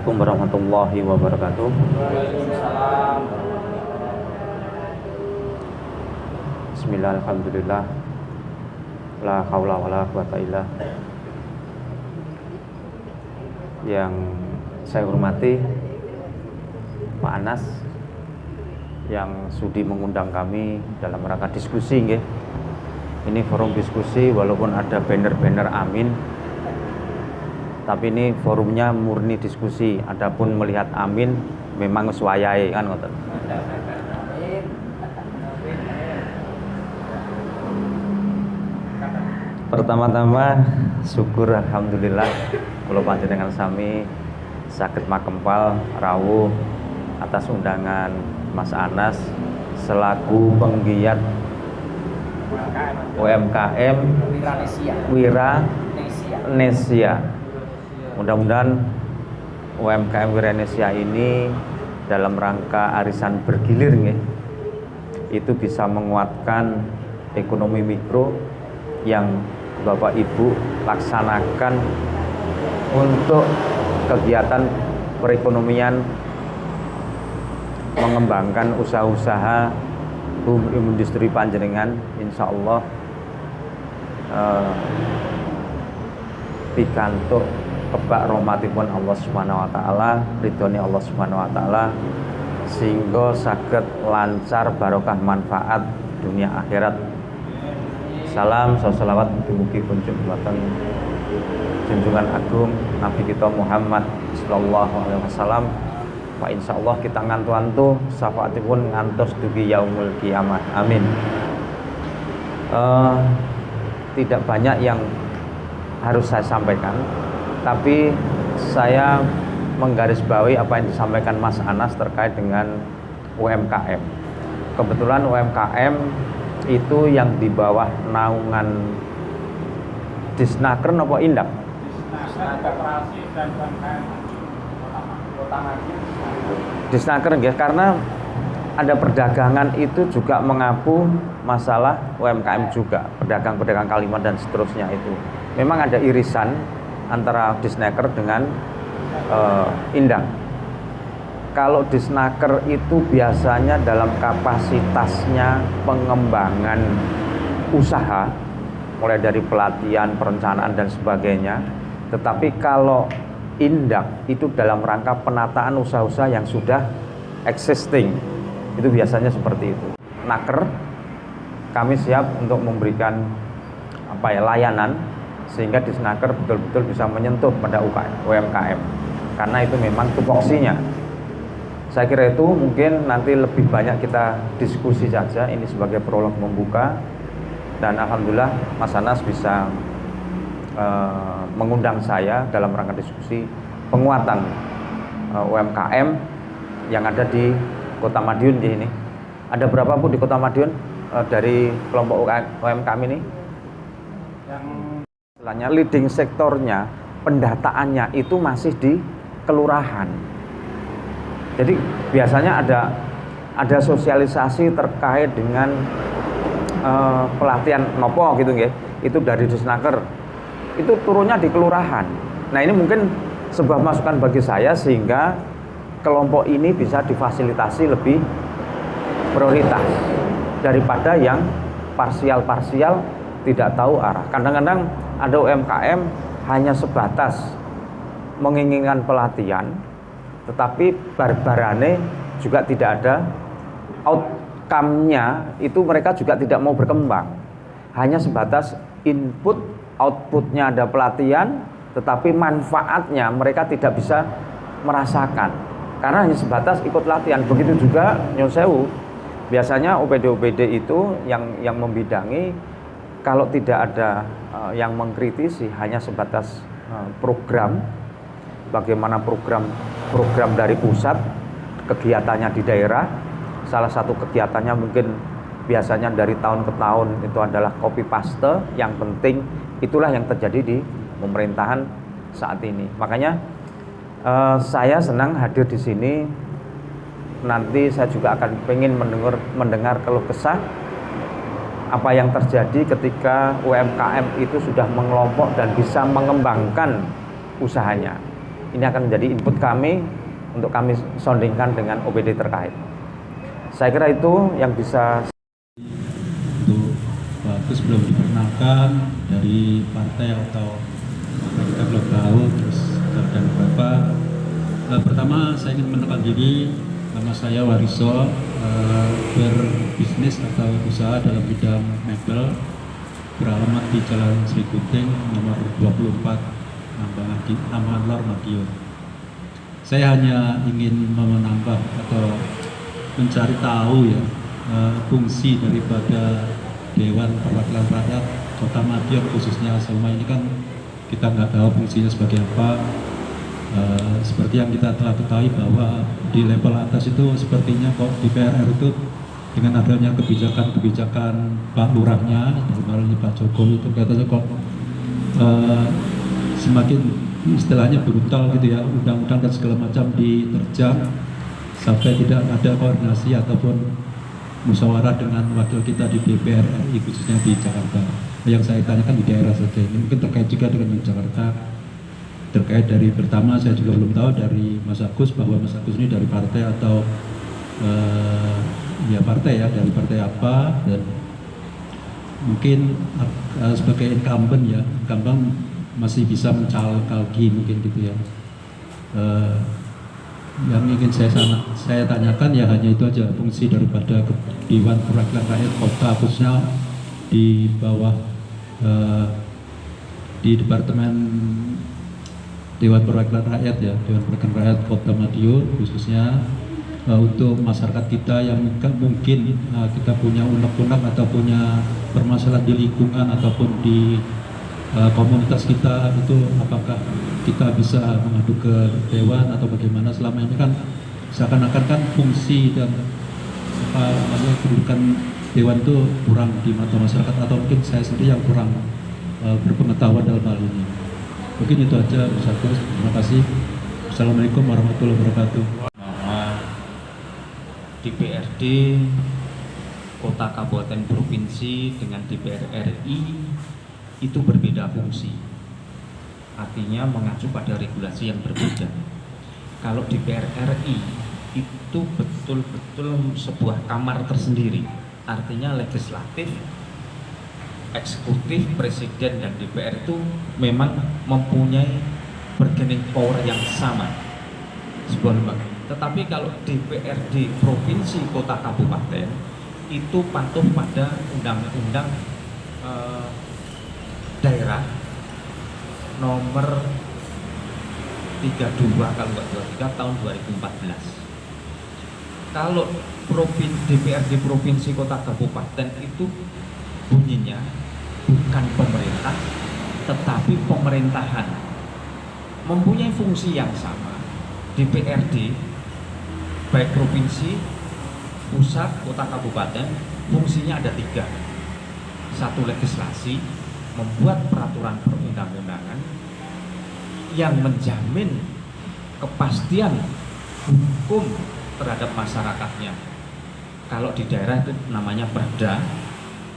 Assalamualaikum warahmatullahi wabarakatuh. Bismillah, alhamdulillah, la haula wala quwata illa. Yang saya hormati Pak Anas yang sudi mengundang kami dalam rangka diskusi nggih. Ini forum diskusi walaupun ada banner-banner amin, tapi ini forumnya murni diskusi. Adapun melihat amin memang sesuai kan ngoten. Pertama-tama syukur alhamdulillah kula panjenengan sami saged makempal rawuh atas undangan Mas Anas selaku penggiat UMKM Wiranesia. Mudah-mudahan UMKM Wiranesia ini dalam rangka arisan bergilir nggih, itu bisa menguatkan ekonomi mikro yang Bapak Ibu laksanakan untuk kegiatan perekonomian, mengembangkan usaha-usaha industri panjenengan, insya Allah pikantuk kebak rahmatipun Allah Subhanahu wa taala, ridhone Allah Subhanahu wa taala, sehingga saged lancar barokah manfaat dunia akhirat. Salam salawat mugi-mugi kunjung dumateng junjungan agung Nabi kita Muhammad sallallahu alaihi wasallam. Wa insyaallah kita ngantu-antu syafaatipun ngantos dugi yaumul kiamah. Amin. Tidak banyak yang harus saya sampaikan, tapi saya menggarisbawahi apa yang disampaikan Mas Anas terkait dengan UMKM. Kebetulan UMKM itu yang di bawah naungan Disnaker apa Indap? Disnaker ya, karena ada perdagangan itu juga mengapu masalah UMKM juga, pedagang-pedagang Kalimantan dan seterusnya itu. Memang ada irisan antara Disnaker dengan Indap. Kalau Disnaker itu biasanya dalam kapasitasnya pengembangan usaha, mulai dari pelatihan, perencanaan dan sebagainya. Tetapi kalau Indap itu dalam rangka penataan usaha-usaha yang sudah existing, itu biasanya seperti itu. Naker, kami siap untuk memberikan layanan sehingga Disnaker betul-betul bisa menyentuh pada UMKM, karena itu memang tupoksinya. Saya kira itu mungkin nanti lebih banyak kita diskusi saja, ini sebagai prolog membuka. Dan alhamdulillah Mas Anas bisa mengundang saya dalam rangka diskusi penguatan UMKM yang ada di Kota Madiun di ini. Ada berapa Bu di Kota Madiun dari kelompok UMKM ini? Yang istilahnya leading sektornya, pendataannya itu masih di kelurahan. Jadi biasanya ada sosialisasi terkait dengan pelatihan nopo gitu nggih. Itu dari Disnaker. Itu turunnya di kelurahan. Nah, ini mungkin sebuah masukan bagi saya sehingga kelompok ini bisa difasilitasi lebih prioritas daripada yang parsial-parsial tidak tahu arah. Kadang-kadang ada UMKM hanya sebatas menginginkan pelatihan, tetapi barbarane juga tidak ada outcome-nya, itu mereka juga tidak mau berkembang. Hanya sebatas input, outputnya ada pelatihan, tetapi manfaatnya mereka tidak bisa merasakan karena hanya sebatas ikut latihan. Begitu juga nyun sewu, biasanya OPD-OPD itu yang membidangi, kalau tidak ada yang mengkritisi, hanya sebatas program, bagaimana program dari pusat, kegiatannya di daerah. Salah satu kegiatannya mungkin biasanya dari tahun ke tahun itu adalah copy paste. Yang penting itulah yang terjadi di pemerintahan saat ini. Makanya saya senang hadir di sini. Nanti saya juga akan pengen mendengar keluh kesah apa yang terjadi ketika UMKM itu sudah mengelompok dan bisa mengembangkan usahanya. Ini akan menjadi input kami untuk kami soundingkan dengan OPD terkait. Saya kira itu yang bisa. Untuk Bagus belum diperkenalkan dari partai atau kita belum tahu, terus dan Bapak. Pertama saya ingin mengenalkan diri, nama saya Wariso, berbisnis atau usaha dalam bidang mebel, beralamat di Jalan Sri Gunting nomor 24 Nambangan Lor Madiun. Saya hanya ingin menambah atau mencari tahu ya fungsi daripada Dewan Perwakilan Rakyat Kota Madiun, khususnya selama ini kan kita nggak tahu fungsinya sebagai apa. Seperti yang kita telah ketahui bahwa di level atas itu sepertinya kok di PRR itu dengan adanya kebijakan-kebijakan Pak Lurahnya, dalam hal ini Pak Jokowi, itu katanya kok semakin istilahnya brutal gitu ya, undang-undang dan segala macam diterjang sampai tidak ada koordinasi ataupun musyawarah dengan wakil kita di DPR RI, khususnya di Jakarta. Yang saya tanyakan di daerah saja, ini mungkin terkait juga dengan Jakarta. Terkait dari pertama saya juga belum tahu dari Mas Agus, bahwa Mas Agus ini dari partai atau ya partai ya, dari partai apa, dan mungkin sebagai incumbent ya, incumbent masih bisa mencalek lagi mungkin gitu ya. Yang ingin saya tanyakan ya hanya itu aja, fungsi daripada Dewan Perwakilan Rakyat Kota, khususnya di bawah di Departemen Dewan Perwakilan Rakyat ya, Dewan Perwakilan Rakyat Kota Madiun, khususnya untuk masyarakat kita yang mungkin kita punya unek-unek atau punya permasalahan di lingkungan ataupun di komunitas kita, itu apakah kita bisa mengadu ke Dewan atau bagaimana? Selama ini kan seakan-akan kan fungsi dan kedudukan Dewan itu kurang di mata masyarakat, atau mungkin saya sendiri yang kurang berpengetahuan dalam hal ini. Mungkin itu aja, Mas Agus. Terima kasih. Assalamualaikum warahmatullahi wabarakatuh. DPRD Kota Kabupaten Provinsi dengan DPR RI itu berbeda fungsi, artinya mengacu pada regulasi yang berbeda. Kalau DPR RI itu betul-betul sebuah kamar tersendiri, artinya legislatif, eksekutif, presiden dan DPR itu memang mempunyai bargaining power yang sama, sebuah lembaga. Tetapi kalau DPRD provinsi kota kabupaten itu patuh pada undang-undang daerah nomor 32 kalau nggak 23 tahun 2014. Kalau DPRD provinsi kota kabupaten itu bunyinya bukan pemerintah tetapi pemerintahan, mempunyai fungsi yang sama. DPRD baik provinsi, pusat, kota, kabupaten, fungsinya ada 3. 1, legislasi, membuat peraturan perundang-undangan yang menjamin kepastian hukum terhadap masyarakatnya. Kalau di daerah itu namanya perda,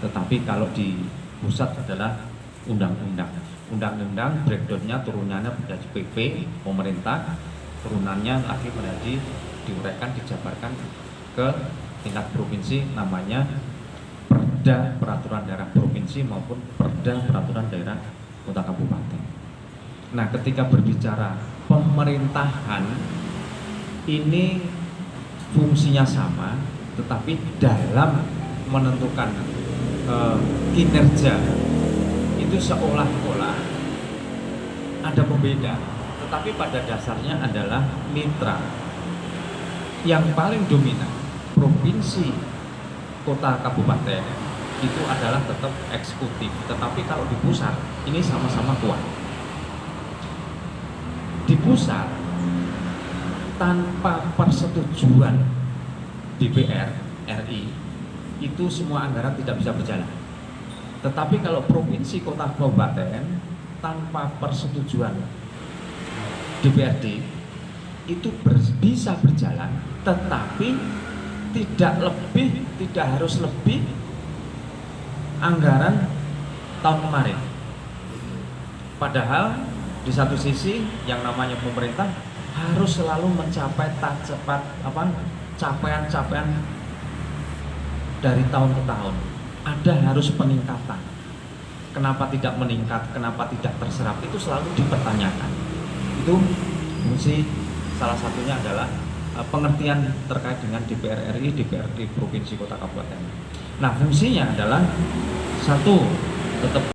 tetapi kalau di pusat adalah undang-undang. Undang-undang breakdownnya, turunannya menjadi PP pemerintah, turunannya lagi menjadi diuraikan, dijabarkan ke tingkat provinsi, namanya perda peraturan daerah provinsi maupun perda peraturan daerah kota kabupaten. Nah, ketika berbicara pemerintahan ini fungsinya sama, tetapi dalam menentukan kinerja itu seolah-olah ada pembeda, tetapi pada dasarnya adalah mitra. Yang paling dominan provinsi, kota, kabupaten itu adalah tetap eksekutif, tetapi kalau di pusat ini sama-sama kuat. Di pusat tanpa persetujuan DPR RI itu semua anggaran tidak bisa berjalan. Tetapi kalau provinsi, kota, kabupaten tanpa persetujuan DPRD itu bisa berjalan, tetapi tidak harus lebih anggaran tahun kemarin. Padahal Di satu sisi yang namanya pemerintah harus selalu mencapai capaian-capaian dari tahun ke tahun. Ada harus peningkatan. Kenapa tidak meningkat? Kenapa tidak terserap? Itu selalu dipertanyakan. Itu fungsi salah satunya adalah pengertian terkait dengan DPR RI, DPRD Provinsi Kota Kabupaten. Nah, fungsinya adalah satu, tetap